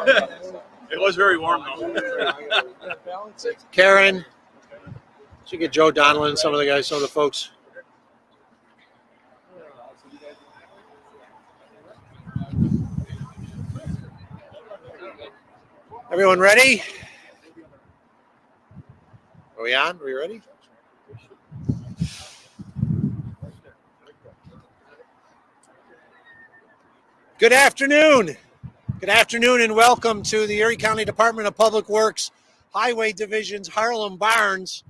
It was very warm though. Karen, should get Joe Donlin, some of the folks. Everyone ready? Are we on? Are we ready? Good afternoon. Good afternoon and welcome to the Erie County Department of Public Works Highway Division's Harlem Barns,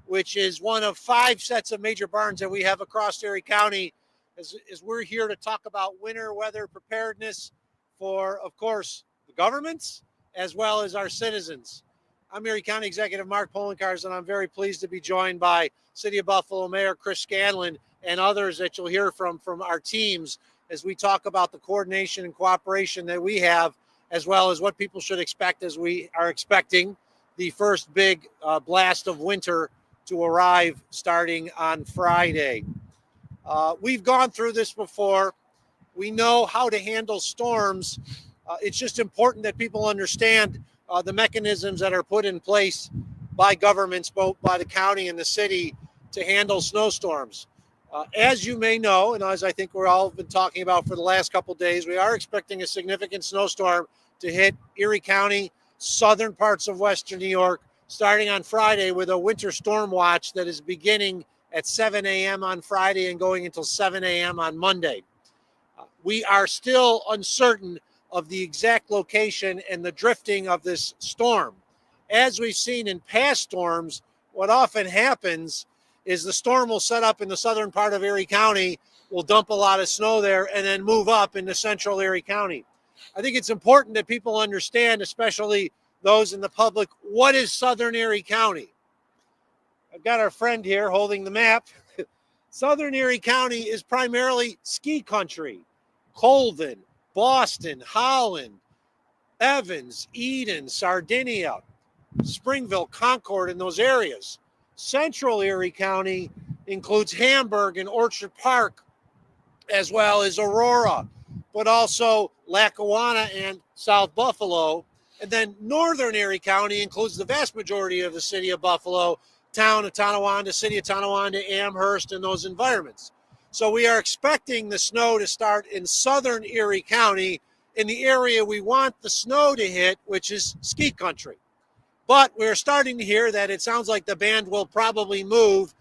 which is one of 5 sets of major barns that we have across Erie County as we're here to talk about winter weather preparedness for, of course, the governments as well as our citizens. I'm Erie County Executive Mark Polenkars, and I'm very pleased to be joined by City of Buffalo Mayor Chris Scanlon and others that you'll hear from our teams as we talk about the coordination and cooperation that we have, as well as what people should expect as we are expecting the first big blast of winter to arrive starting on Friday. We've gone through this before. We know how to handle storms. It's just important that people understand the mechanisms that are put in place by governments, both by the county and the city, to handle snowstorms. As you may know, and as I think we're all been talking about for the last couple of days, we are expecting a significant snowstorm to hit Erie County, southern parts of western New York, starting on Friday with a winter storm watch that is beginning at 7 a.m. on Friday and going until 7 a.m. on Monday. We are still uncertain of the exact location and the drifting of this storm. As we've seen in past storms, what often happens is the storm will set up in the southern part of Erie County, will dump a lot of snow there, and then move up into central Erie County. I think it's important that people understand, especially those in the public, what is southern Erie County? I've got our friend here holding the map. Southern Erie County is primarily ski country. Colvin, Boston, Holland, Evans, Eden, Sardinia, Springville, Concord, and those areas. Central Erie County includes Hamburg and Orchard Park, as well as Aurora, but also Lackawanna and South Buffalo. And then Northern Erie County includes the vast majority of the city of Buffalo, town of Tonawanda, city of Tonawanda, Amherst, and those environments. So we are expecting the snow to start in southern Erie County, in the area we want the snow to hit, which is ski country. But we're starting to hear that it sounds like the band will probably move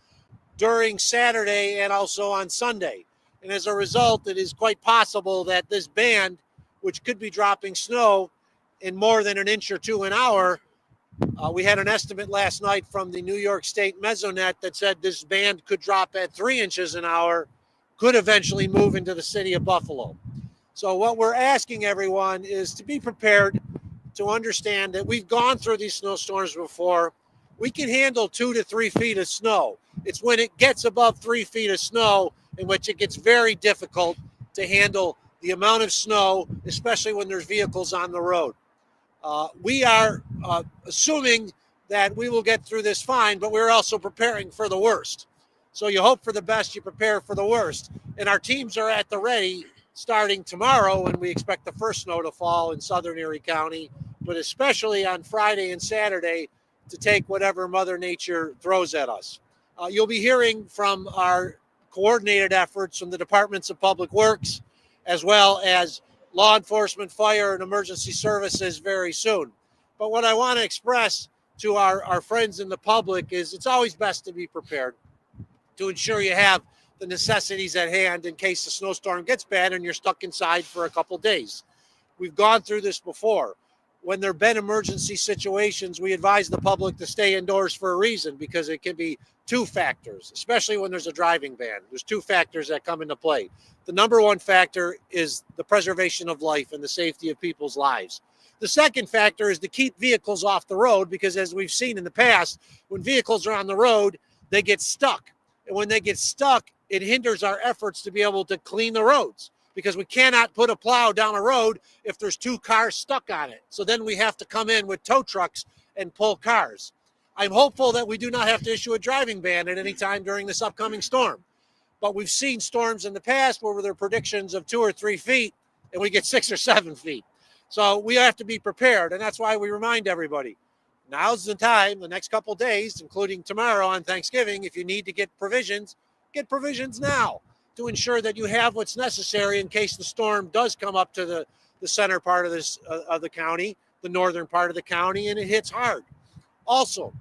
during Saturday and also on Sunday. And as a result, it is quite possible that this band, which could be dropping snow in more than an inch or two an hour, we had an estimate last night from the New York State Mesonet that said this band could drop at 3 inches an hour, could eventually move into the city of Buffalo. So what we're asking everyone is to be prepared, to understand that we've gone through these snowstorms before. We can handle 2 to 3 feet of snow. It's when it gets above 3 feet of snow in which it gets very difficult to handle the amount of snow, especially when there's vehicles on the road. We are assuming that we will get through this fine, but we're also preparing for the worst. So you hope for the best, you prepare for the worst. And our teams are at the ready starting tomorrow, when we expect the first snow to fall in southern Erie County, but especially on Friday and Saturday to take whatever Mother Nature throws at us. You'll be hearing from our coordinated efforts from the Departments of Public Works, as well as law enforcement, fire, and emergency services very soon. But what I want to express to our friends in the public is it's always best to be prepared, to ensure you have the necessities at hand in case the snowstorm gets bad and you're stuck inside for a couple days. We've gone through this before. When there have been emergency situations, we advise the public to stay indoors for a reason, because it can be 2 factors, especially when there's a driving ban. There's 2 factors that come into play. The number 1 factor is the preservation of life and the safety of people's lives. The second factor is to keep vehicles off the road, because as we've seen in the past, when vehicles are on the road, they get stuck. And when they get stuck, it hinders our efforts to be able to clean the roads, because we cannot put a plow down a road if there's 2 cars stuck on it. So then we have to come in with tow trucks and pull cars. I'm hopeful that we do not have to issue a driving ban at any time during this upcoming storm. But we've seen storms in the past where there are predictions of 2 or 3 feet and we get 6 or 7 feet. So we have to be prepared, and that's why we remind everybody, now's the time, the next couple of days, including tomorrow on Thanksgiving, if you need to get provisions now to ensure that you have what's necessary in case the storm does come up to the center part of this of the county, the northern part of the county, and it hits hard. Also,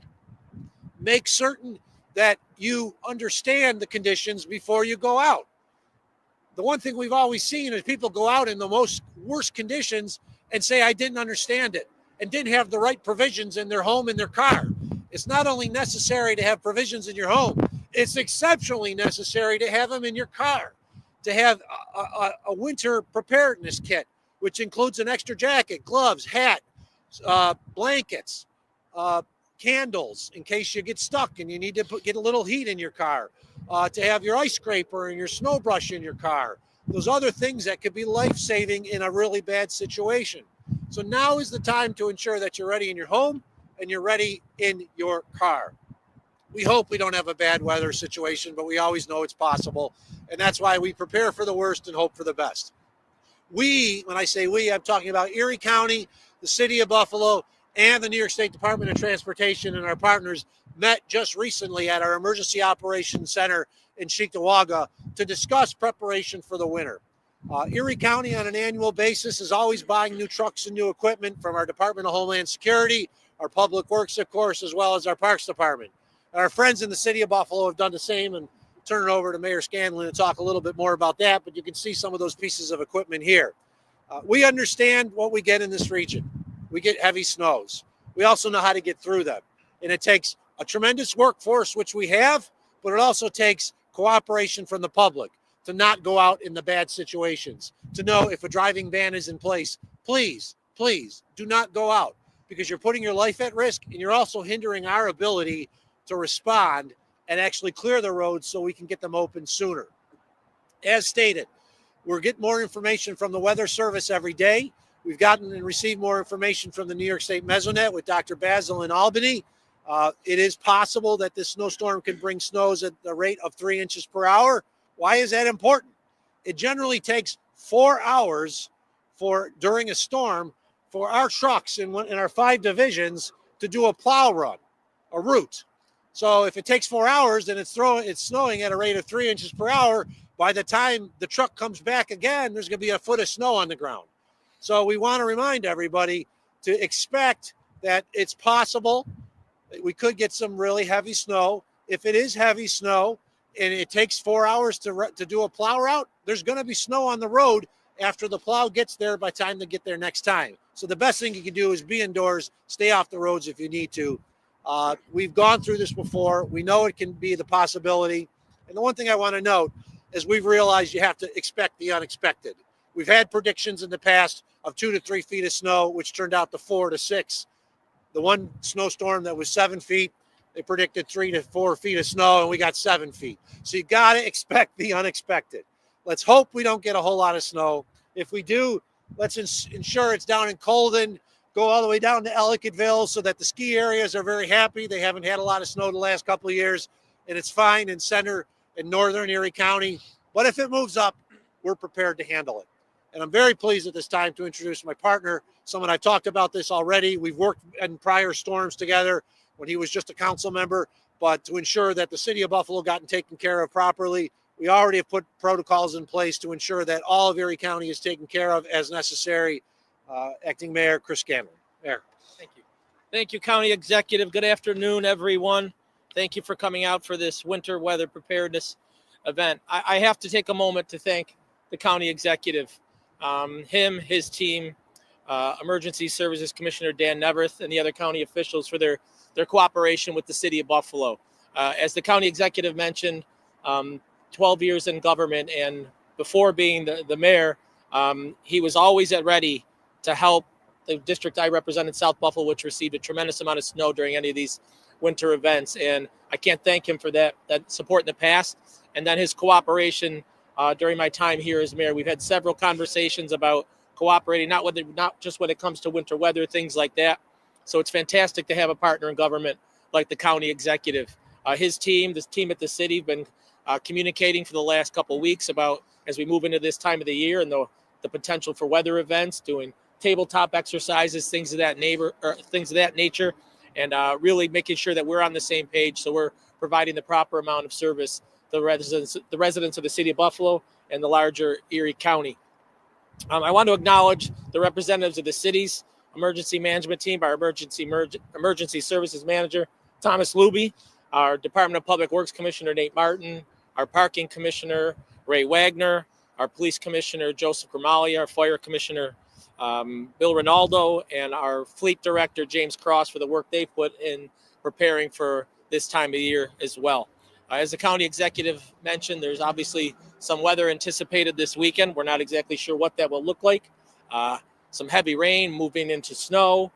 make certain that you understand the conditions before you go out. The one thing we've always seen is people go out in the most worst conditions and say, I didn't understand it and didn't have the right provisions in their home and their car. It's not only necessary to have provisions in your home, it's exceptionally necessary to have them in your car, to have a winter preparedness kit, which includes an extra jacket, gloves, hat, blankets, candles in case you get stuck and you need to get a little heat in your car, to have your ice scraper and your snow brush in your car. Those other things that could be life-saving in a really bad situation. So now is the time to ensure that you're ready in your home and you're ready in your car. We hope we don't have a bad weather situation, but we always know it's possible. And that's why we prepare for the worst and hope for the best. We, when I say we, I'm talking about Erie County, the city of Buffalo, and the New York State Department of Transportation and our partners met just recently at our Emergency Operations Center in Cheektowaga to discuss preparation for the winter. Erie County on an annual basis is always buying new trucks and new equipment from our Department of Homeland Security, our Public Works, of course, as well as our Parks Department. And our friends in the city of Buffalo have done the same, and turn it over to Mayor Scanlon to talk a little bit more about that, but you can see some of those pieces of equipment here. We understand what we get in this region. We get heavy snows. We also know how to get through them. And it takes a tremendous workforce, which we have, but it also takes cooperation from the public to not go out in the bad situations, to know if a driving ban is in place, please do not go out, because you're putting your life at risk and you're also hindering our ability to respond and actually clear the roads so we can get them open sooner. As stated, we're getting more information from the Weather Service every day. We've gotten and received more information from the New York State Mesonet with Dr. Basil in Albany. It is possible that this snowstorm can bring snows at the rate of 3 inches per hour. Why is that important? It generally takes 4 hours during a storm for our trucks in our 5 divisions to do a plow run, a route. So if it takes 4 hours and it's snowing at a rate of 3 inches per hour, by the time the truck comes back again, there's going to be a foot of snow on the ground. So we want to remind everybody to expect that it's possible that we could get some really heavy snow. If it is heavy snow and it takes 4 hours to do a plow route, there's going to be snow on the road after the plow gets there by the time they get there next time. So the best thing you can do is be indoors, stay off the roads if you need to. We've gone through this before. We know it can be the possibility. And the one thing I want to note is we've realized you have to expect the unexpected. We've had predictions in the past of 2 to 3 feet of snow, which turned out to 4 to 6. The one snowstorm that was 7 feet, they predicted 3 to 4 feet of snow, and we got 7 feet. So you got to expect the unexpected. Let's hope we don't get a whole lot of snow. If we do, let's ensure it's down in Colden, go all the way down to Ellicottville so that the ski areas are very happy. They haven't had a lot of snow the last couple of years, and it's fine in center and northern Erie County. But if it moves up, we're prepared to handle it. And I'm very pleased at this time to introduce my partner, someone I've talked about this already. We've worked in prior storms together when he was just a council member, but to ensure that the city of Buffalo gotten taken care of properly, we already have put protocols in place to ensure that all of Erie County is taken care of as necessary. Acting Mayor Chris Scanlon. Mayor. Thank you. Thank you, County Executive. Good afternoon, everyone. Thank you for coming out for this winter weather preparedness event. I have to take a moment to thank the County Executive, his team, Emergency Services Commissioner Dan Neverth, and the other county officials for their cooperation with the city of Buffalo. As the County Executive mentioned, 12 years in government, and before being the mayor, he was always at ready to help the district I represented, South Buffalo, which received a tremendous amount of snow during any of these winter events. And I can't thank him for that support in the past. And then his cooperation during my time here as mayor. We've had several conversations about cooperating, not just when it comes to winter weather, things like that. So it's fantastic to have a partner in government like the county executive. His team, this team at the city, have been communicating for the last couple of weeks about, as we move into this time of the year and the potential for weather events, doing tabletop exercises, things of that nature, and really making sure that we're on the same page. So we're providing the proper amount of service to the residents of the city of Buffalo and the larger Erie County. I want to acknowledge the representatives of the city's emergency management team, our emergency services manager, Thomas Luby, our Department of Public Works Commissioner, Nate Martin, our parking commissioner, Ray Wagner, our police commissioner, Joseph Gramaglia, our fire commissioner, Bill Ronaldo, and our fleet director, James Cross, for the work they put in preparing for this time of year as well. As the county executive mentioned, there's obviously some weather anticipated this weekend. We're not exactly sure what that will look like. Some heavy rain moving into snow,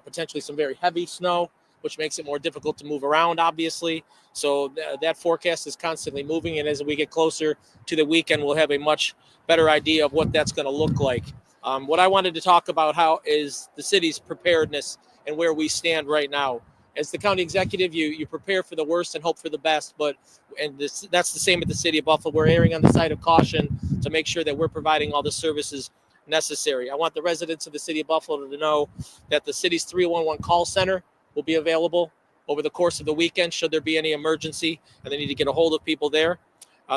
potentially some very heavy snow, which makes it more difficult to move around, obviously. So that forecast is constantly moving. And as we get closer to the weekend, we'll have a much better idea of what that's going to look like. What I wanted to talk about is the city's preparedness and where we stand right now. As the county executive, you prepare for the worst and hope for the best. That's the same at the city of Buffalo. We're erring on the side of caution to make sure that we're providing all the services necessary. I want the residents of the city of Buffalo to know that the city's 311 call center will be available over the course of the weekend should there be any emergency and they need to get a hold of people there.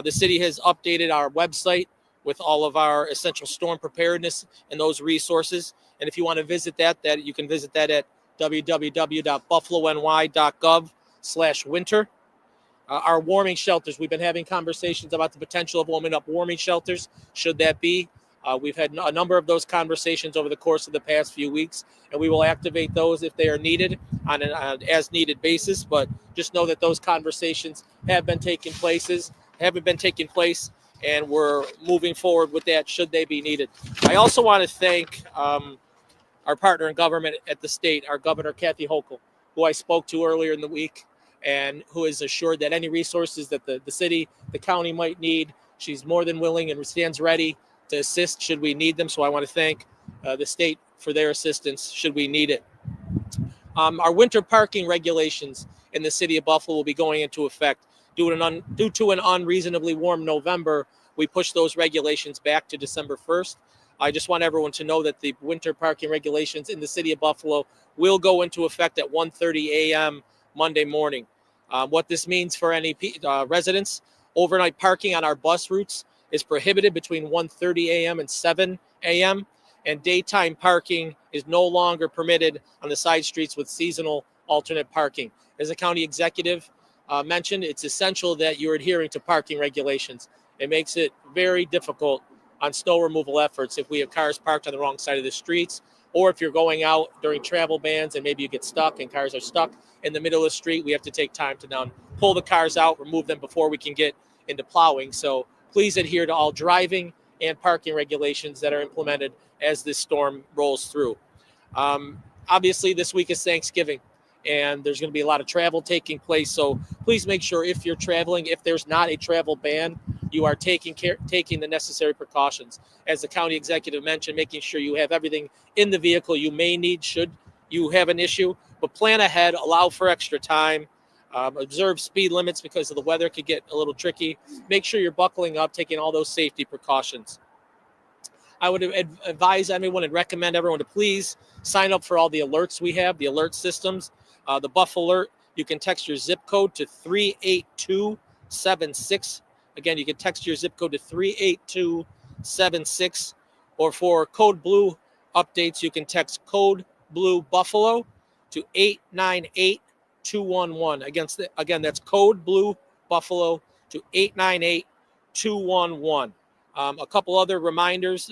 The city has updated our website with all of our essential storm preparedness and those resources. And if you want to visit that you can visit that at www.buffalony.gov/winter. Our warming shelters, we've been having conversations about the potential of warming up warming shelters, should that be. We've had a number of those conversations over the course of the past few weeks, and we will activate those if they are needed on an as-needed basis. But just know that those conversations have been taking place, and we're moving forward with that should they be needed. I also want to thank our partner in government at the state, our Governor Kathy Hochul, who I spoke to earlier in the week, and who has assured that any resources that the city, the county might need, she's more than willing and stands ready to assist should we need them. So I want to thank the state for their assistance should we need it. Our winter parking regulations in the city of Buffalo will be going into effect. Due to an unreasonably warm November, we pushed those regulations back to December 1st. I just want everyone to know that the winter parking regulations in the city of Buffalo will go into effect at 1:30 a.m. Monday morning. What this means for any residents, overnight parking on our bus routes is prohibited between 1:30 a.m. and 7 a.m. and daytime parking is no longer permitted on the side streets with seasonal alternate parking. As the county executive mentioned, it's essential that you're adhering to parking regulations. It makes it very difficult on snow removal efforts if we have cars parked on the wrong side of the streets, or if you're going out during travel bans and maybe you get stuck and cars are stuck in the middle of the street, we have to take time to now pull the cars out, remove them before we can get into plowing. So please adhere to all driving and parking regulations that are implemented as this storm rolls through. Obviously, this week is Thanksgiving, and there's going to be a lot of travel taking place. So please make sure if you're traveling, if there's not a travel ban, you are taking the necessary precautions. As the county executive mentioned, making sure you have everything in the vehicle you may need should you have an issue, but plan ahead, allow for extra time, observe speed limits because of the weather could get a little tricky. Make sure you're buckling up, taking all those safety precautions. I would advise everyone and recommend everyone to please sign up for all the alerts we have, the alert systems. The Buff Alert, you can text your zip code to 38276. Again, you can text your zip code to 38276, or for Code Blue updates, you can text Code Blue Buffalo to 898211. Again, that's Code Blue Buffalo to 898211. A couple other reminders.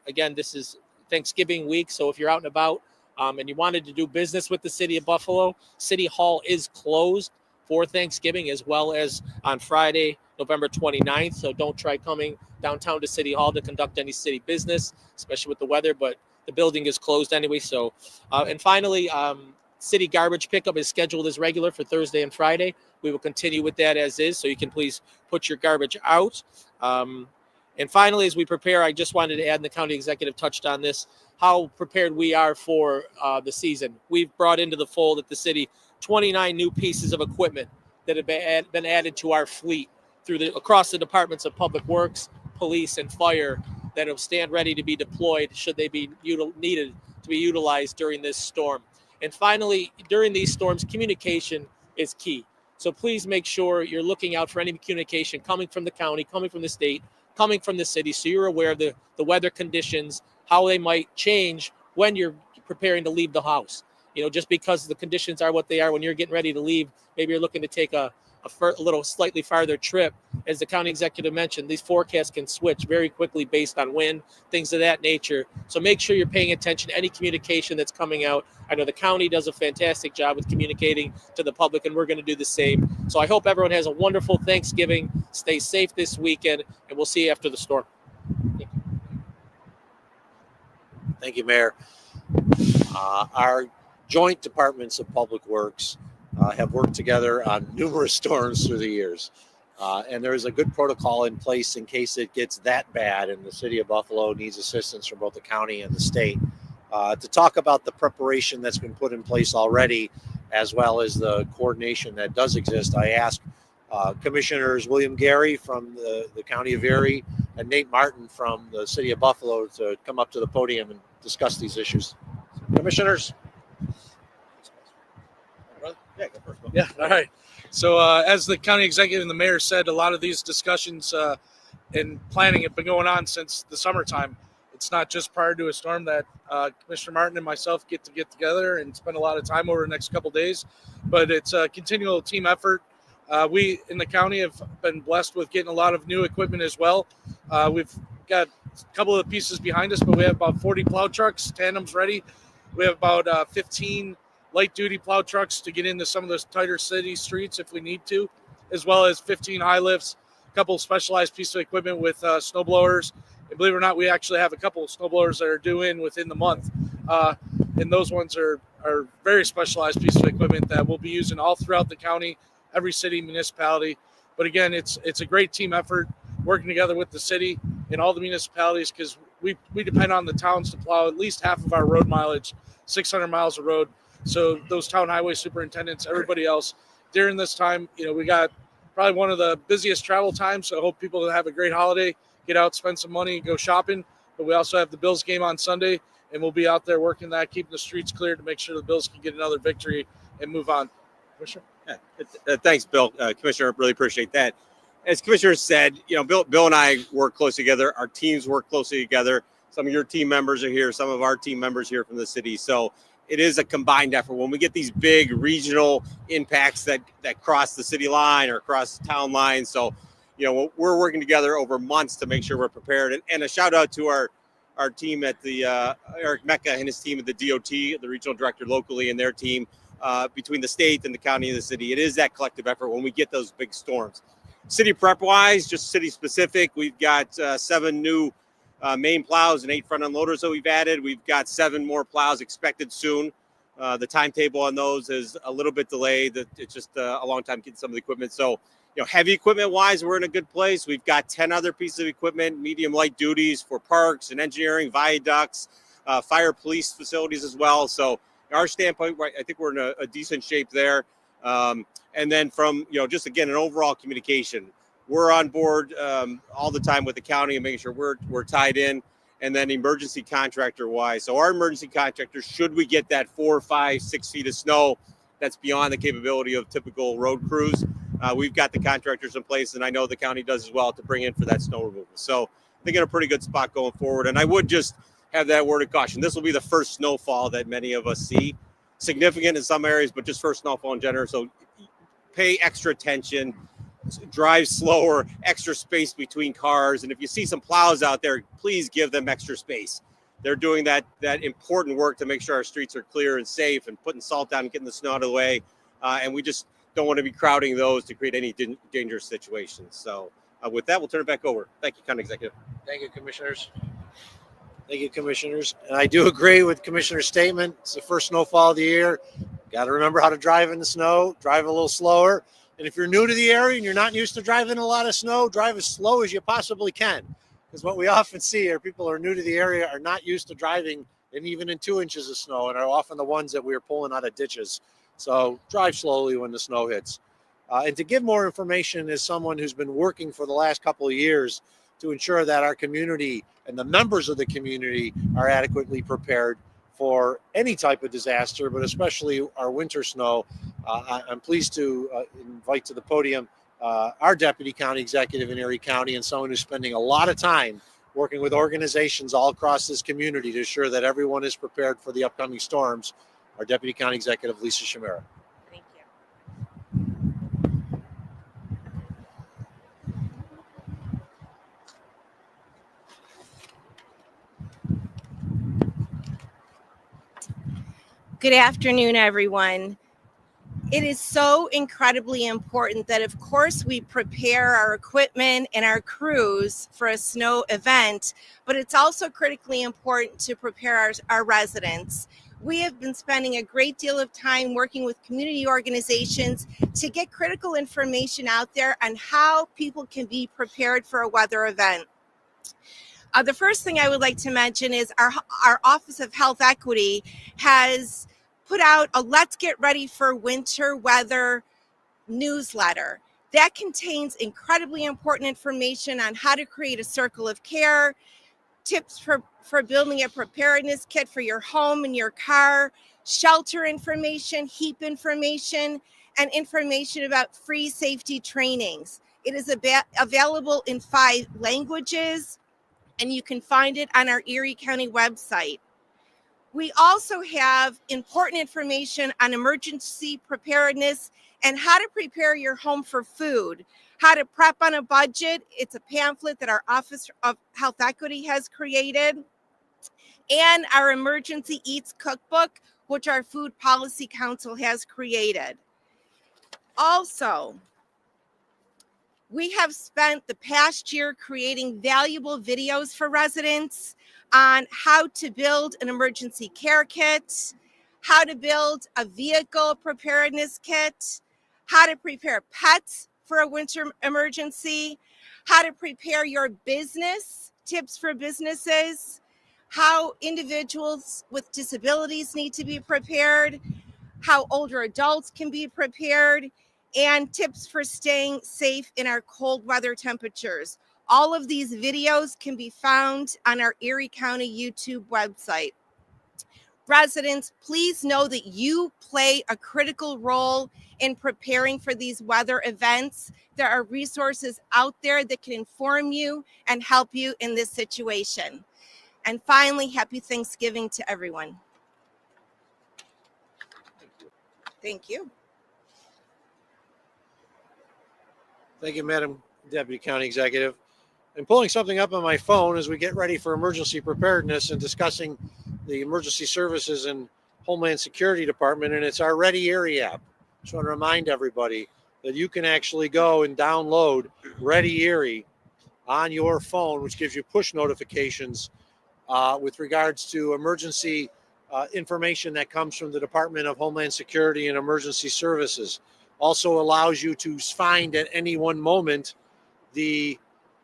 Again, this is Thanksgiving week, so if you're out and about and you wanted to do business with the city of Buffalo, City Hall is closed for Thanksgiving as well as on Friday, November 29th. So don't try coming downtown to City Hall to conduct any city business, especially with the weather, but the building is closed anyway. So, and finally, city garbage pickup is scheduled as regular for Thursday and Friday. We will continue with that as is, so you can please put your garbage out. And finally, as we prepare, I just wanted to add, and the county executive touched on this, how prepared we are for the season. We've brought into the fold at the city 29 new pieces of equipment that have been added to our fleet across the departments of Public Works, Police, and Fire that will stand ready to be deployed should they be needed to be utilized during this storm. And finally, during these storms, communication is key. So please make sure you're looking out for any communication coming from the county, coming from the state, coming from the city, so you're aware of the weather conditions, how they might change when you're preparing to leave the house. Just because the conditions are what they are, when you're getting ready to leave, maybe you're looking to take a little slightly farther trip. As the county executive mentioned, these forecasts can switch very quickly based on wind, things of that nature. So make sure you're paying attention to any communication that's coming out. I know the county does a fantastic job with communicating to the public, and we're going to do the same. So I hope everyone has a wonderful Thanksgiving. Stay safe this weekend, and we'll see you after the storm. Thank you, Mayor. Our joint departments of Public Works have worked together on numerous storms through the years. And there is a good protocol in place in case it gets that bad and the city of Buffalo needs assistance from both the county and the state. To talk about the preparation that's been put in place already, as well as the coordination that does exist, I asked Commissioners William Gary from the county of Erie and Nate Martin from the city of Buffalo to come up to the podium and discuss these issues. Commissioners? Yeah, all right. So as the county executive and the mayor said, a lot of these discussions and planning have been going on since the summertime. It's not just prior to a storm that Commissioner Martin and myself get together and spend a lot of time over the next couple of days, but it's a continual team effort. We in the county have been blessed with getting a lot of new equipment as well. We've got a couple of pieces behind us, but we have about 40 plow trucks, tandems ready. We have about 15 light-duty plow trucks to get into some of those tighter city streets if we need to, as well as 15 high lifts, a couple of specialized pieces of equipment with snow blowers. And believe it or not, we actually have a couple of snow blowers that are due in within the month. And those ones are very specialized pieces of equipment that we'll be using all throughout the county, every city, municipality. But again, it's a great team effort working together with the city and all the municipalities, because we depend on the towns to plow at least half of our road mileage, 600 miles of road. So those town highway superintendents, everybody else, during this time, we got probably one of the busiest travel times. So I hope people have a great holiday, get out, spend some money, go shopping. But we also have the Bills game on Sunday, and we'll be out there working that, keeping the streets clear to make sure the Bills can get another victory and move on. Commissioner? Yeah, thanks, Bill. Commissioner, really appreciate that. As Commissioner said, Bill and I work closely together. Our teams work closely together. Some of your team members are here. Some of our team members here from the city. So it is a combined effort. When we get these big regional impacts that cross the city line or cross town lines, so we're working together over months to make sure we're prepared. And a shout out to our team at the Eric Mecca and his team at the DOT, the regional director locally, and their team between the state and the county and the city. It is that collective effort when we get those big storms. City prep wise, just city specific, we've got 7 new main plows and 8 front end loaders that we've added. We've got 7 more plows expected soon. The timetable on those is a little bit delayed. It's just a long time getting some of the equipment. So, heavy equipment wise, we're in a good place. We've got 10 other pieces of equipment, medium light duties for parks and engineering, viaducts, fire police facilities as well. So our standpoint, I think we're in a decent shape there. And then from, just again, an overall communication, we're on board all the time with the county and making sure we're tied in. And then emergency contractor wise. So our emergency contractors, should we get that 4, 5, 6 feet of snow that's beyond the capability of typical road crews, we've got the contractors in place, and I know the county does as well, to bring in for that snow removal. So I think in a pretty good spot going forward. And I would just have that word of caution. This will be the first snowfall that many of us see. Significant in some areas, but just first snowfall in general. So pay extra attention, drive slower, extra space between cars. And if you see some plows out there, please give them extra space. They're doing that important work to make sure our streets are clear and safe and putting salt down and getting the snow out of the way. And we just don't want to be crowding those to create any dangerous situations. So with that, we'll turn it back over. Thank you, County Executive. Thank you, Commissioners. Thank you, Commissioners. And I do agree with Commissioner's statement. It's the first snowfall of the year. Got to remember how to drive in the snow, drive a little slower. And if you're new to the area and you're not used to driving a lot of snow, drive as slow as you possibly can. Because what we often see are people who are new to the area are not used to driving and even in 2 inches of snow, and are often the ones that we are pulling out of ditches. So drive slowly when the snow hits. And to give more information, as someone who's been working for the last couple of years to ensure that our community and the members of the community are adequately prepared for any type of disaster, but especially our winter snow. I'm pleased to invite to the podium our Deputy County Executive in Erie County and someone who's spending a lot of time working with organizations all across this community to ensure that everyone is prepared for the upcoming storms, our Deputy County Executive, Lisa Shamira. Thank you. Good afternoon, everyone. It is so incredibly important that, of course, we prepare our equipment and our crews for a snow event, but it's also critically important to prepare our residents. We have been spending a great deal of time working with community organizations to get critical information out there on how people can be prepared for a weather event. The first thing I would like to mention is our Office of Health Equity has put out a Let's Get Ready for Winter Weather newsletter that contains incredibly important information on how to create a circle of care, tips for building a preparedness kit for your home and your car, shelter information, heat information, and information about free safety trainings. It is available in 5 languages, and you can find it on our Erie County website. We also have important information on emergency preparedness and how to prepare your home for food, how to prep on a budget. It's a pamphlet that our Office of Health Equity has created, and our Emergency Eats Cookbook, which our Food Policy Council has created. Also, we have spent the past year creating valuable videos for residents on how to build an emergency care kit, how to build a vehicle preparedness kit, how to prepare pets for a winter emergency, how to prepare your business, tips for businesses, how individuals with disabilities need to be prepared, how older adults can be prepared, and tips for staying safe in our cold weather temperatures. All of these videos can be found on our Erie County YouTube website. Residents, please know that you play a critical role in preparing for these weather events. There are resources out there that can inform you and help you in this situation. And finally, happy Thanksgiving to everyone. Thank you. Thank you, Madam Deputy County Executive. I'm pulling something up on my phone as we get ready for emergency preparedness and discussing the emergency services and Homeland Security Department, and it's our Ready Erie app. Just want to remind everybody that you can actually go and download Ready Erie on your phone, which gives you push notifications with regards to emergency information that comes from the Department of Homeland Security and Emergency Services. Also allows you to find at any one moment the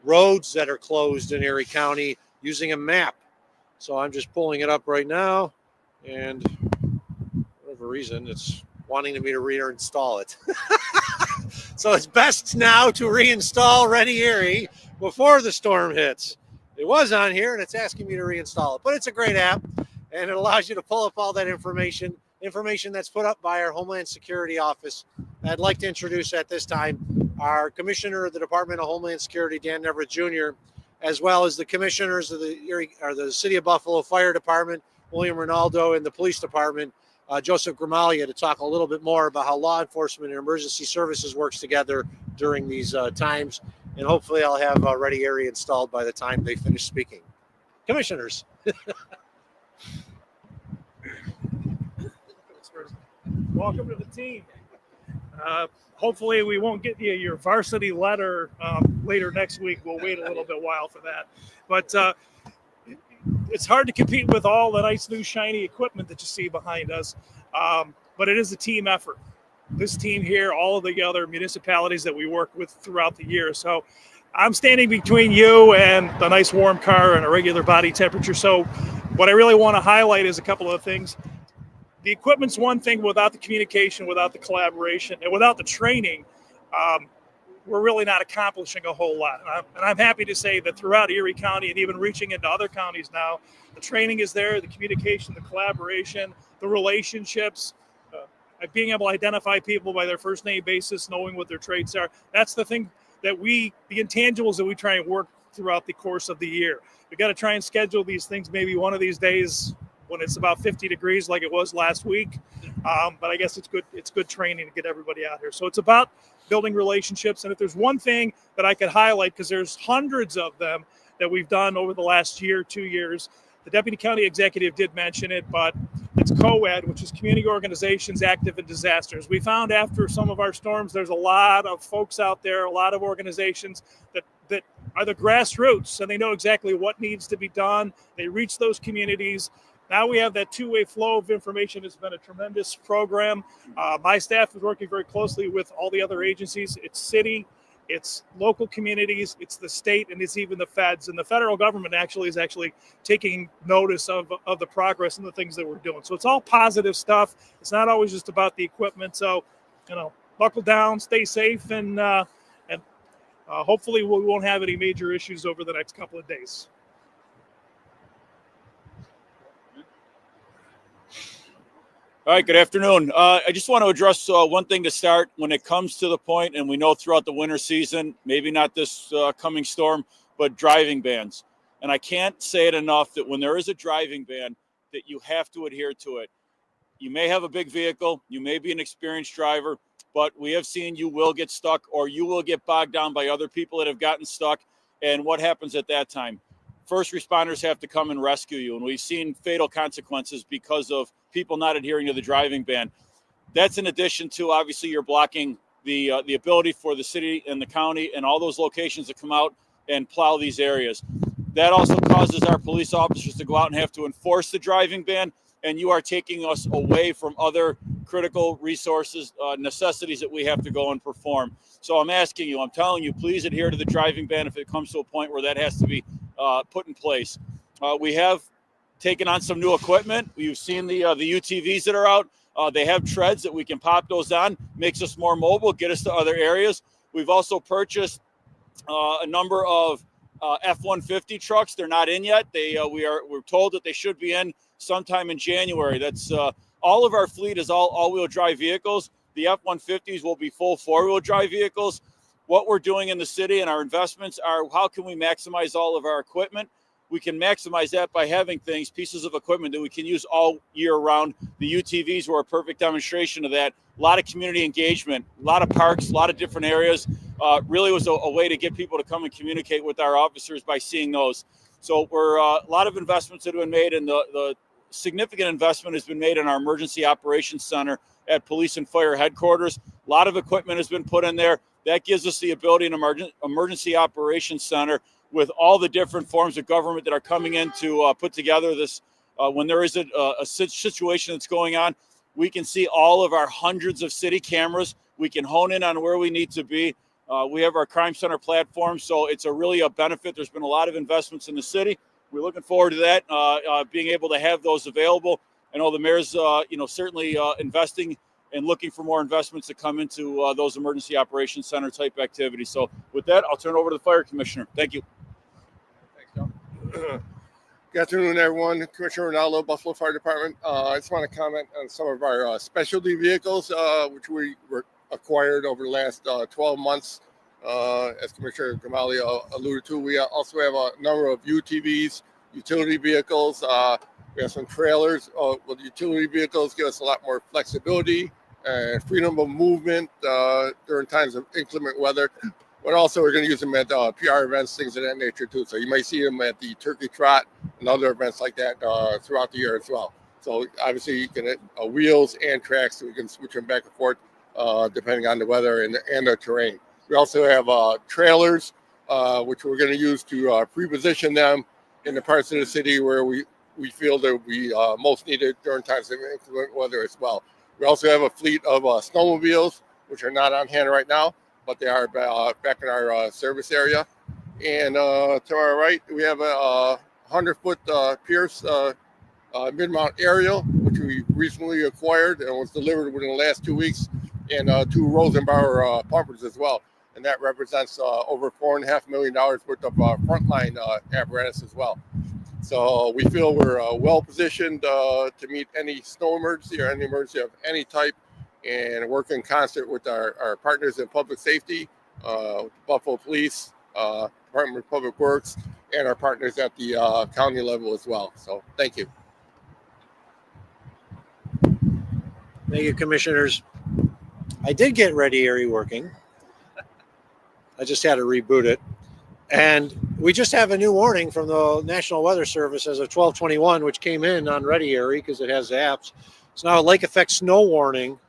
roads that are closed in Erie County using a map. So I'm just pulling it up right now, and for whatever reason, it's wanting me to reinstall it. So it's best now to reinstall Ready Erie before the storm hits. It was on here, and it's asking me to reinstall it. But it's a great app, and it allows you to pull up all that information that's put up by our Homeland Security Office. I'd like to introduce at this time our Commissioner of the Department of Homeland Security, Dan Everett Jr., as well as the Commissioners of the City of Buffalo Fire Department, William Ronaldo, and the Police Department, Joseph Gramalia, to talk a little bit more about how law enforcement and emergency services works together during these times. And hopefully I'll have Ready Erie installed by the time they finish speaking. Commissioners. Welcome to the team. Hopefully we won't get you your varsity letter later next week. We'll wait a little bit while for that. But it's hard to compete with all the nice new shiny equipment that you see behind us. But it is a team effort. This team here, all of the other municipalities that we work with throughout the year. So I'm standing between you and the nice warm car and a regular body temperature. So what I really want to highlight is a couple of things. The equipment's one thing. Without the communication, without the collaboration, and without the training, we're really not accomplishing a whole lot. And I'm happy to say that throughout Erie County and even reaching into other counties now, the training is there, the communication, the collaboration, the relationships, being able to identify people by their first name basis, knowing what their traits are. That's the thing that the intangibles that we try and work throughout the course of the year. We got to try and schedule these things maybe one of these days when it's about 50 degrees like it was last week. But I guess it's good training to get everybody out here. So it's about building relationships. And if there's one thing that I could highlight, because there's hundreds of them that we've done over the last year, 2 years, the Deputy County Executive did mention it, but it's COED, which is Community Organizations Active in Disasters. We found after some of our storms, there's a lot of folks out there, a lot of organizations that are the grassroots, and they know exactly what needs to be done. They reach those communities. Now we have that two-way flow of information. It's been a tremendous program. My staff is working very closely with all the other agencies. It's city, it's local communities, it's the state, and it's even the feds. And the federal government is taking notice of the progress and the things that we're doing. So it's all positive stuff. It's not always just about the equipment. So, buckle down, stay safe, and hopefully we won't have any major issues over the next couple of days. All right, good afternoon. I just want to address one thing to start. When it comes to the point, and we know throughout the winter season, maybe not this coming storm, but driving bans. And I can't say it enough that when there is a driving ban, that you have to adhere to it. You may have a big vehicle, you may be an experienced driver, but we have seen you will get stuck or you will get bogged down by other people that have gotten stuck. And what happens at that time? First responders have to come and rescue you. And we've seen fatal consequences because of people not adhering to the driving ban. That's in addition to, obviously, you're blocking the ability for the city and the county and all those locations to come out and plow these areas. That also causes our police officers to go out and have to enforce the driving ban. And you are taking us away from other critical resources, necessities that we have to go and perform. So I'm asking you, I'm telling you, please adhere to the driving ban if it comes to a point where that has to be put in place. We have taken on some new equipment. You've seen the UTVs that are out. They have treads that we can pop those on, makes us more mobile, get us to other areas. We've also purchased a number of F-150 trucks. They're not in yet. We're told that they should be in sometime in January. That's all of our fleet is all-wheel drive vehicles. The F-150s will be full four-wheel drive vehicles. What we're doing in the city and our investments are how can we maximize all of our equipment? We can maximize that by having pieces of equipment that we can use all year round. The UTVs were a perfect demonstration of that. A lot of community engagement, a lot of parks, a lot of different areas. Really was a way to get people to come and communicate with our officers by seeing those. So we're a lot of investments that have been made, and the significant investment has been made in our emergency operations center at police and fire headquarters. A lot of equipment has been put in there. That gives us the ability in emergency operations center with all the different forms of government that are coming in to put together this. When there is a situation that's going on, we can see all of our hundreds of city cameras. We can hone in on where we need to be. We have our crime center platform, so it's really a benefit. There's been a lot of investments in the city. We're looking forward to that, being able to have those available. I know the mayor's, certainly investing and looking for more investments to come into those emergency operations center type activities. So with that, I'll turn it over to the fire commissioner. Thank you. Thanks, John. Good afternoon, everyone. Commissioner Ronaldo, Buffalo Fire Department. I just want to comment on some of our specialty vehicles, which we were acquired over the last 12 months. As Commissioner Gamali alluded to, we also have a number of UTVs, utility vehicles. We have some trailers. Well, the utility vehicles give us a lot more flexibility and freedom of movement during times of inclement weather. But also, we're going to use them at PR events, things of that nature, too. So you might see them at the Turkey Trot and other events like that throughout the year as well. So obviously, you can wheels and tracks, so we can switch them back and forth depending on the weather and the terrain. We also have trailers, which we're going to use to pre-position them in the parts of the city where we feel that we most needed during times of inclement weather as well. We also have a fleet of snowmobiles, which are not on hand right now, but they are back in our service area. And to our right, we have a 100-foot Pierce mid-mount aerial, which we recently acquired and was delivered within the last 2 weeks, and 2 Rosenbauer pumpers as well. and that represents over $4.5 million worth of frontline apparatus as well. So we feel we're well positioned to meet any snow emergency or any emergency of any type, and work in concert with our partners in public safety, Buffalo Police, Department of Public Works, and our partners at the county level as well. So thank you. Thank you, commissioners. I did get Ready Erie working. I just had to reboot it. And we just have a new warning from the National Weather Service as of 12/21, which came in on Ready Erie because it has apps. It's now a lake effect snow warning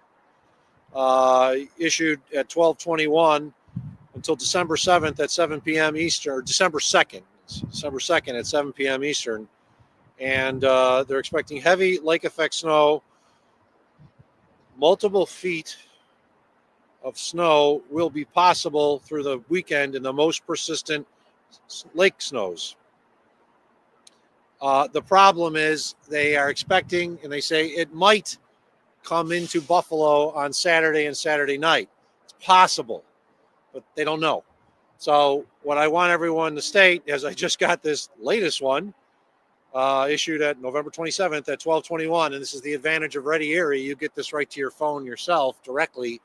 issued at 12/21 until December 7th at 7 p.m. Eastern, or December 2nd. It's December 2nd at 7 p.m. Eastern. And they're expecting heavy lake effect snow. Multiple feet of snow will be possible through the weekend in the most persistent lake snows. The problem is they are expecting, and they say it might come into Buffalo on Saturday and Saturday night. It's possible, but they don't know. So what I want everyone to state, as I just got this latest one, issued at November 27th at 12/21, and this is the advantage of Ready Erie. You get this right to your phone yourself directly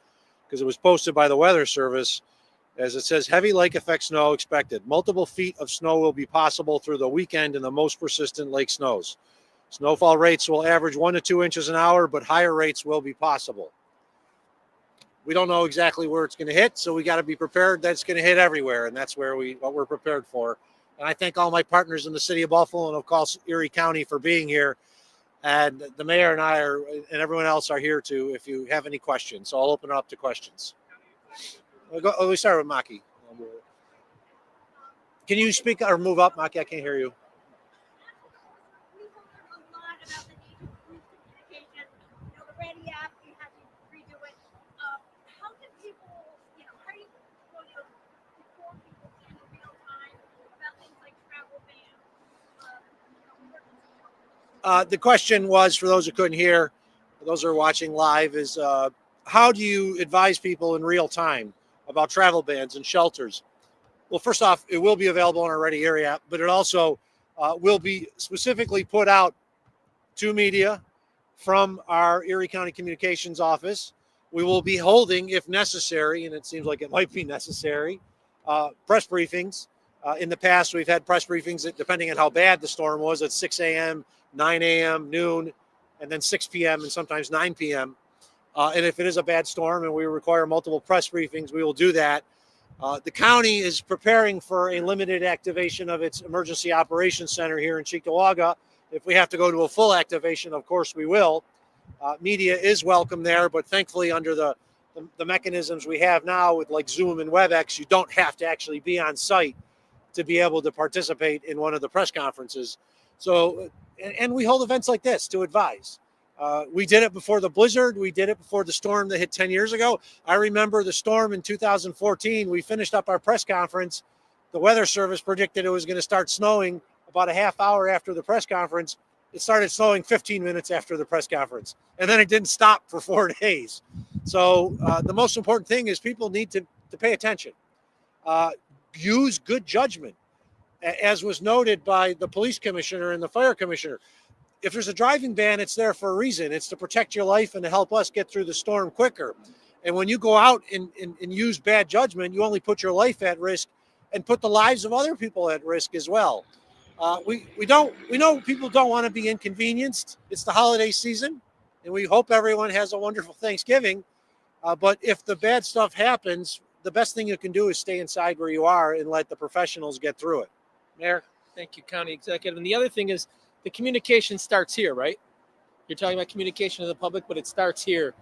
because it was posted by the Weather Service. As it says, heavy lake effect snow expected. Multiple feet of snow will be possible through the weekend in the most persistent lake snows. Snowfall rates will average 1 to 2 inches an hour, but higher rates will be possible. We don't know exactly where it's going to hit, so we got to be prepared that it's going to hit everywhere, and that's where what we're prepared for. And I thank all my partners in the city of Buffalo and, of course, Erie County for being here. And the mayor and I and everyone else are here too if you have any questions. So I'll open it up to questions. We start with Maki. Can you speak or move up, Maki? I can't hear you. The question was, for those who couldn't hear, for those who are watching live, is how do you advise people in real time about travel bans and shelters? Well, first off, it will be available on our Ready Erie app, but it also will be specifically put out to media from our Erie County Communications Office. We will be holding, if necessary, and it seems like it might be necessary, press briefings. In the past, we've had press briefings that, depending on how bad the storm was, at 6 a.m., 9 a.m., noon, and then 6 p.m. and sometimes 9 p.m. And if it is a bad storm and we require multiple press briefings, we will do that. The county is preparing for a limited activation of its emergency operations center here in Cheektowaga. If we have to go to a full activation, of course we will. Media is welcome there, but thankfully under the mechanisms we have now with like Zoom and WebEx, you don't have to actually be on site to be able to participate in one of the press conferences. So, and we hold events like this to advise. We did it before the blizzard. We did it before the storm that hit 10 years ago. I remember the storm in 2014. We finished up our press conference. The Weather Service predicted it was going to start snowing about a half hour after the press conference. It started snowing 15 minutes after the press conference. And then it didn't stop for 4 days. So the most important thing is people need to pay attention. Use good judgment. As was noted by the police commissioner and the fire commissioner, if there's a driving ban, it's there for a reason. It's to protect your life and to help us get through the storm quicker. And when you go out and use bad judgment, you only put your life at risk and put the lives of other people at risk as well. We know people don't want to be inconvenienced. It's the holiday season, and we hope everyone has a wonderful Thanksgiving. But if the bad stuff happens, the best thing you can do is stay inside where you are and let the professionals get through it. Mayor? Thank you, County Executive. And the other thing is the communication starts here, right? You're talking about communication to the public, but it starts here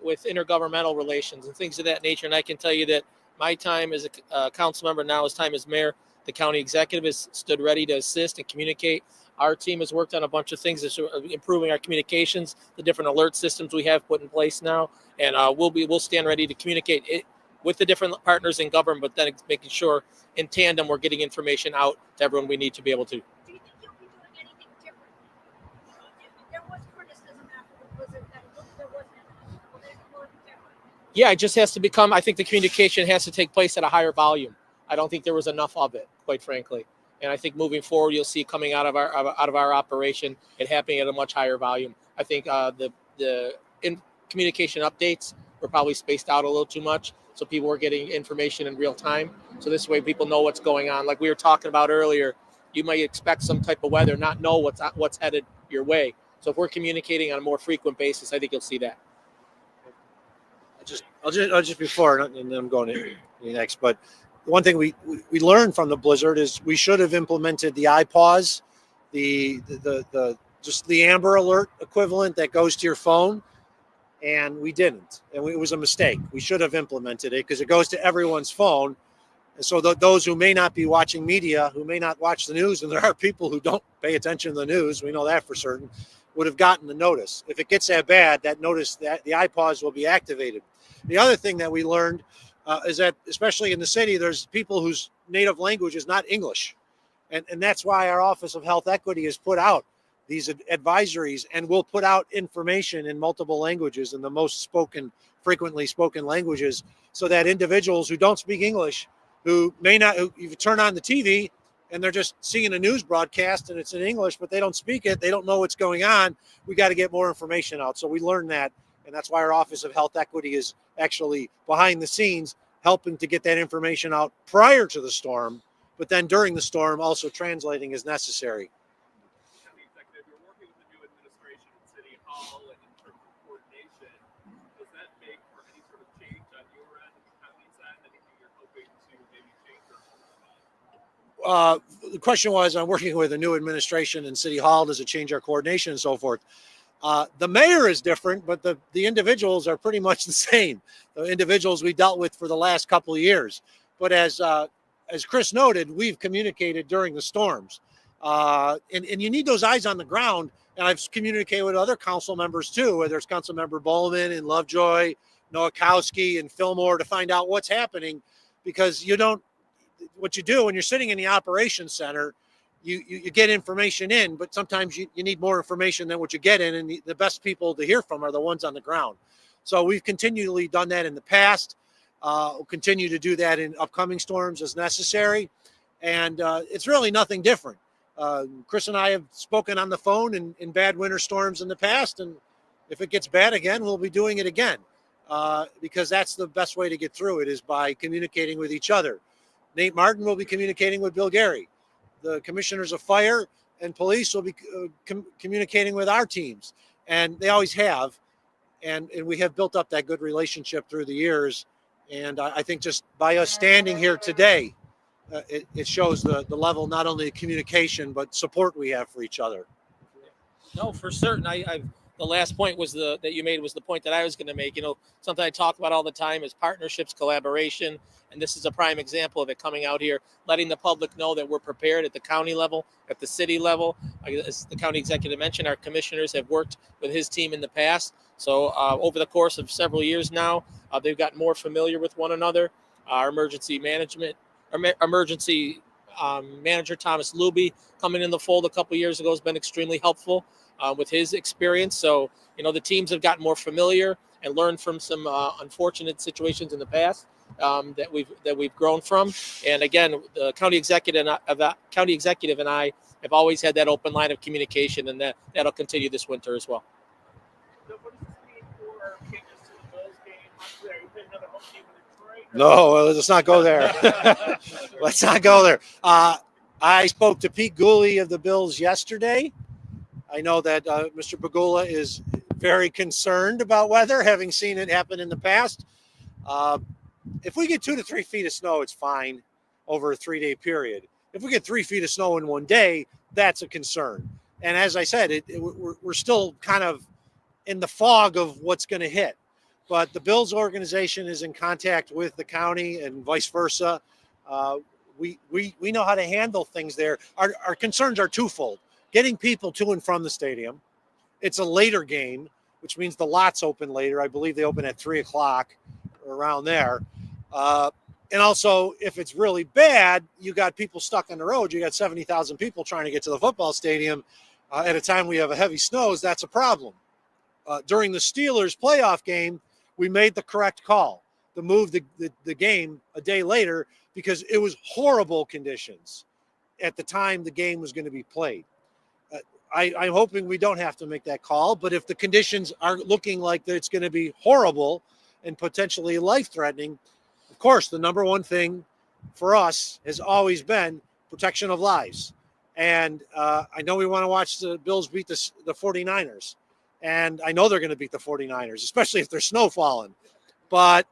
with intergovernmental relations and things of that nature. And I can tell you that my time as a council member, now his time as mayor, the county executive has stood ready to assist and communicate. Our team has worked on a bunch of things that's improving our communications, the different alert systems we have put in place now. And we'll stand ready to communicate it with the different partners in government, but then making sure in tandem we're getting information out to everyone we need to be able to. Do you think you'll be doing anything different? There was criticism after the blizzard that there wasn't enough. Will there be different? Yeah, it just has to become, I think the communication has to take place at a higher volume. I don't think there was enough of it, quite frankly. And I think moving forward, you'll see coming out of our operation, it happening at a much higher volume. I think the in communication updates were probably spaced out a little too much, so people were getting information in real time. So this way, people know what's going on. Like we were talking about earlier, you might expect some type of weather, not know what's headed your way. So if we're communicating on a more frequent basis, I think you'll see that. I'll just before, and then I'm going to the next. But the one thing we learned from the blizzard is we should have implemented the iPause, the just the Amber Alert equivalent that goes to your phone, and we didn't, and it was a mistake. We should have implemented it because it goes to everyone's phone, and so those who may not be watching media, who may not watch the news, and there are people who don't pay attention to the news, we know that for certain, would have gotten the notice. If it gets that bad, that notice, that the iPause will be activated. The other thing that we learned is that, especially in the city, there's people whose native language is not English. And that's why our Office of Health Equity has put out these advisories and will put out information in multiple languages, in the most frequently spoken languages, so that individuals who don't speak English, who may not, if you turn on the TV and they're just seeing a news broadcast and it's in English, but they don't speak it, they don't know what's going on, we got to get more information out. So we learned that. And that's why our Office of Health Equity is actually behind the scenes helping to get that information out prior to the storm, but then during the storm also translating as necessary. County Executive, you're working with the new administration at City Hall and in terms of coordination. Does that make for any sort of change on your end, the county's end, anything you're hoping to maybe change or The question was, I'm working with a new administration in City Hall. Does it change our coordination and so forth? The mayor is different, but the individuals are pretty much the same. The individuals we dealt with for the last couple of years. But as Chris noted, we've communicated during the storms. And you need those eyes on the ground. And I've communicated with other council members too, whether it's Council Member Bowman and Lovejoy, Nowakowski and Fillmore, to find out what's happening. Because what you do when you're sitting in the operations center, you get information in, but sometimes you need more information than what you get in, and the best people to hear from are the ones on the ground. So we've continually done that in the past. We'll continue to do that in upcoming storms as necessary, and it's really nothing different. Chris and I have spoken on the phone in bad winter storms in the past, and if it gets bad again, we'll be doing it again, because that's the best way to get through it, is by communicating with each other. Nate Martin will be communicating with Bill Gary. The commissioners of fire and police will be communicating with our teams, and they always have. And we have built up that good relationship through the years. And I think just by us standing here today, it shows the level, not only of communication, but support we have for each other. No, for certain. The last point was that you made was the point that I was going to make. Something I talk about all the time is partnerships, collaboration, and this is a prime example of it coming out here, letting the public know that we're prepared at the county level, at the city level. As the county executive mentioned, our commissioners have worked with his team in the past. So over the course of several years now, they've gotten more familiar with one another. Our emergency manager Thomas Luby, coming in the fold a couple years ago, has been extremely helpful with his experience. So the teams have gotten more familiar and learned from some unfortunate situations in the past that we've grown from. And again, the county executive and I have always had that open line of communication, and that'll continue this winter as well. So what does this mean for changes to the Bills game? Obviously, are you playing another home game in Detroit? No, let's not go there. Let's not go there. I spoke to Pete Gooley of the Bills yesterday. I know that Mr. Bagula is very concerned about weather, having seen it happen in the past. If we get 2 to 3 feet of snow, it's fine over a 3-day period. If we get 3 feet of snow in one day, that's a concern. And as I said, we're still kind of in the fog of what's going to hit. But the Bills organization is in contact with the county and vice versa. We know how to handle things there. Our concerns are twofold. Getting people to and from the stadium. It's a later game, which means the lots open later. I believe they open at 3 o'clock, around there. And also, if it's really bad, you got people stuck on the road. You got 70,000 people trying to get to the football stadium at a time we have a heavy snows. That's a problem. During the Steelers playoff game, we made the correct call to move the game a day later because it was horrible conditions at the time the game was going to be played. I'm hoping we don't have to make that call, but if the conditions are looking like it's going to be horrible and potentially life-threatening, of course, the number one thing for us has always been protection of lives. And I know we want to watch the Bills beat the 49ers. And I know they're going to beat the 49ers, especially if there's snow falling. But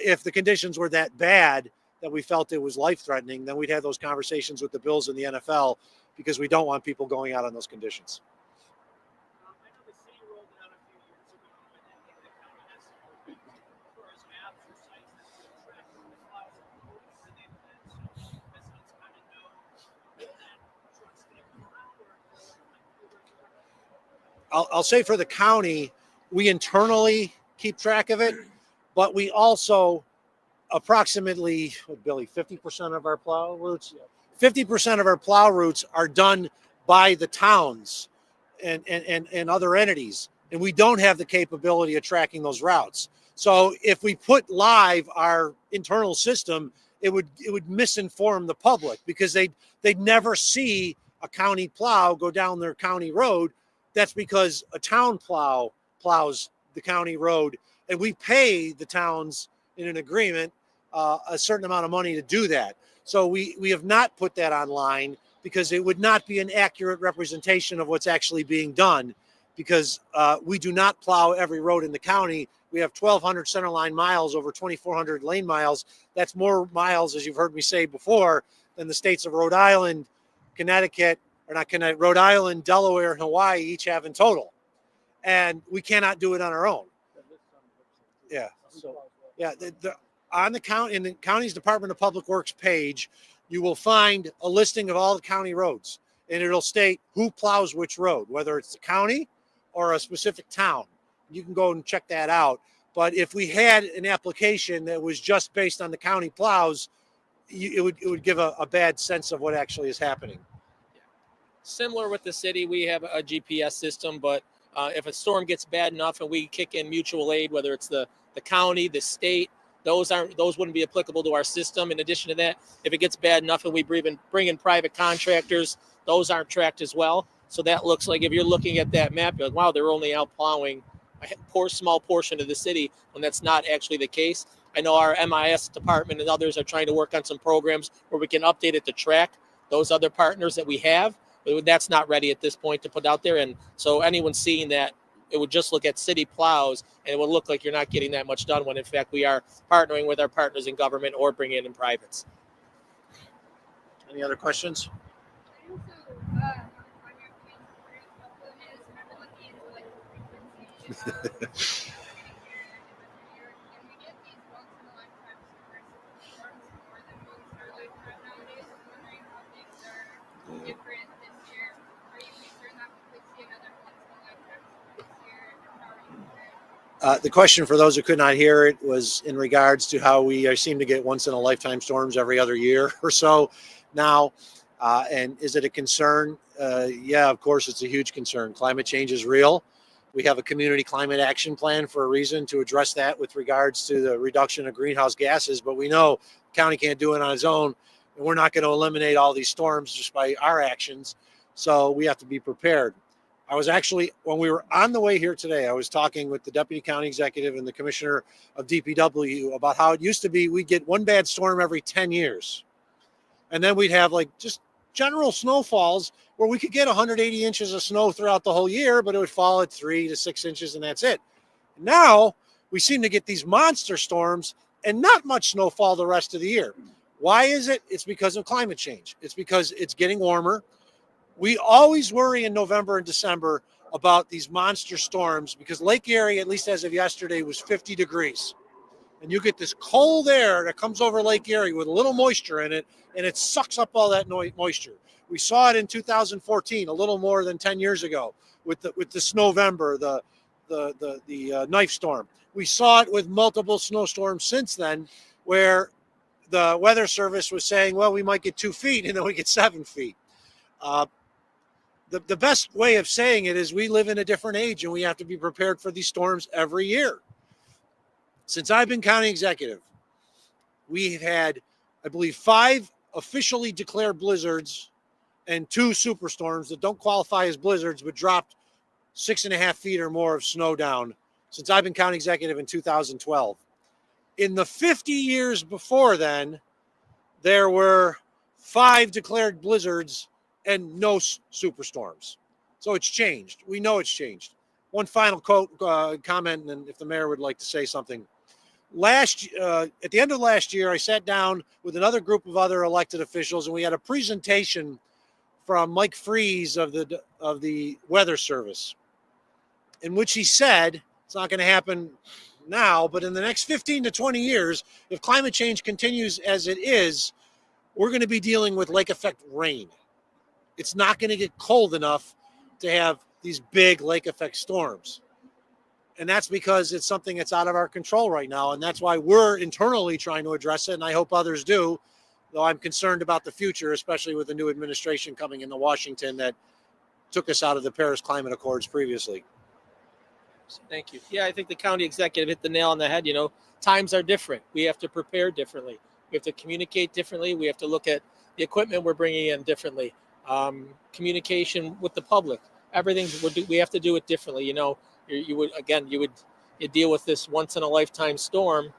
if the conditions were that bad that we felt it was life-threatening, then we'd have those conversations with the Bills and the NFL because we don't want people going out on those conditions. I know the city rolled it out a few years ago, and then the county has some more things as far as maps or sites that can track the plows and mowing for the event. So residents kind of know when that truck's going to come around or I'll say for the county, we internally keep track of it, but we also approximately, Billy, 50% of our plow routes, 50% of our plow routes are done by the towns and other entities, and we don't have the capability of tracking those routes. So if we put live our internal system, it would misinform the public because they'd never see a county plow go down their county road. That's because a town plow plows the county road, and we pay the towns in an agreement a certain amount of money to do that. So we have not put that online because it would not be an accurate representation of what's actually being done because we do not plow every road in the county. We have 1,200 centerline miles over 2,400 lane miles. That's more miles, as you've heard me say before, than the states of Rhode Island, Connecticut, or not Connecticut, Rhode Island, Delaware, and Hawaii each have in total. And we cannot do it on our own. Yeah. So, yeah, on the county, in the county's Department of Public Works page, you will find a listing of all the county roads, and it'll state who plows which road, whether it's the county or a specific town. You can go and check that out. But if we had an application that was just based on the county plows, it would give a bad sense of what actually is happening. similar with the city. We have a GPS system, but if a storm gets bad enough and we kick in mutual aid, whether it's the county, the state, those wouldn't be applicable to our system. In addition to that, if it gets bad enough and we bring in private contractors, those aren't tracked as well. So that looks like, if you're looking at that map, you're like, wow, they're only out plowing a small portion of the city, when that's not actually the case. I know our MIS department and others are trying to work on some programs where we can update it to track those other partners that we have, but that's not ready at this point to put out there. And so anyone seeing that, it would just look at city plows and it would look like you're not getting that much done, when in fact we are partnering with our partners in government or bringing in privates. Any other questions? The question, for those who could not hear it, was in regards to how we seem to get once in a lifetime storms every other year or so now. And is it a concern? Yeah, of course, it's a huge concern. Climate change is real. We have a community climate action plan for a reason, to address that with regards to the reduction of greenhouse gases. But we know the county can't do it on its own, and we're not going to eliminate all these storms just by our actions. So we have to be prepared. I was actually, when we were on the way here today, I was talking with the deputy county executive and the commissioner of DPW about how it used to be we'd get one bad storm every 10 years. And then we'd have like just general snowfalls where we could get 180 inches of snow throughout the whole year, but it would fall at 3 to 6 inches and that's it. Now we seem to get these monster storms and not much snowfall the rest of the year. Why is it? It's because of climate change. It's because it's getting warmer. We always worry in November and December about these monster storms because Lake Erie, at least as of yesterday, was 50 degrees. And you get this cold air that comes over Lake Erie with a little moisture in it, and it sucks up all that moisture. We saw it in 2014, a little more than 10 years ago, with the Snowvember, the knife storm. We saw it with multiple snowstorms since then, where the Weather Service was saying, well, we might get 2 feet, and then we get 7 feet. The best way of saying it is we live in a different age, and we have to be prepared for these storms every year. Since I've been county executive, we've had, I believe, 5 officially declared blizzards and 2 superstorms that don't qualify as blizzards but dropped 6.5 feet or more of snow down since I've been county executive in 2012. In the 50 years before then, there were 5 declared blizzards and no superstorms. So it's changed. We know it's changed. One final comment, and if the mayor would like to say something. At the end of last year, I sat down with another group of other elected officials, and we had a presentation from Mike Freeze of the Weather Service, in which he said it's not going to happen now, but in the next 15 to 20 years, if climate change continues as it is, we're going to be dealing with lake effect rain. It's not going to get cold enough to have these big lake effect storms. And that's because it's something that's out of our control right now. And that's why we're internally trying to address it. And I hope others do, though I'm concerned about the future, especially with the new administration coming into Washington that took us out of the Paris Climate Accords previously. Thank you. Yeah, I think the county executive hit the nail on the head. Times are different. We have to prepare differently. We have to communicate differently. We have to look at the equipment we're bringing in differently. Communication with the public. Everything we have to do it differently. You deal with this once in a lifetime storm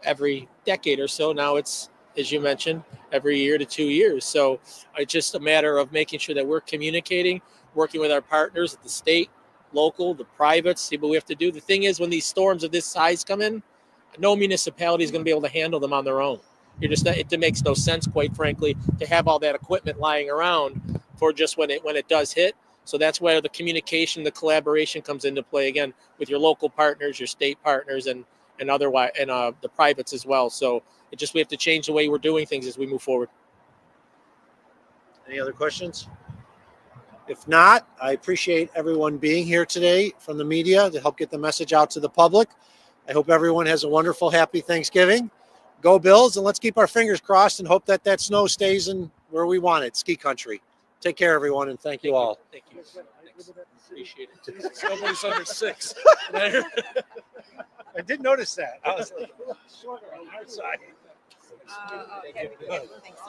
every decade or so. Now it's, as you mentioned, every year to 2 years. So it's just a matter of making sure that we're communicating, working with our partners at the state, local, the privates, see what we have to do. The thing is, when these storms of this size come in, no municipality is going to be able to handle them on their own. It makes no sense, quite frankly, to have all that equipment lying around for just when it does hit. So that's where the communication, the collaboration comes into play again with your local partners, your state partners, and otherwise, and the privates as well. So we have to change the way we're doing things as we move forward. Any other questions? If not, I appreciate everyone being here today from the media to help get the message out to the public. I hope everyone has a wonderful, happy Thanksgiving. Go Bills, and let's keep our fingers crossed and hope that snow stays in where we want it, ski country. Take care, everyone, and thank you all. Thank you. Appreciate it. Nobody's under 6. I did notice that. I was like, short on our side. Okay. Thanks.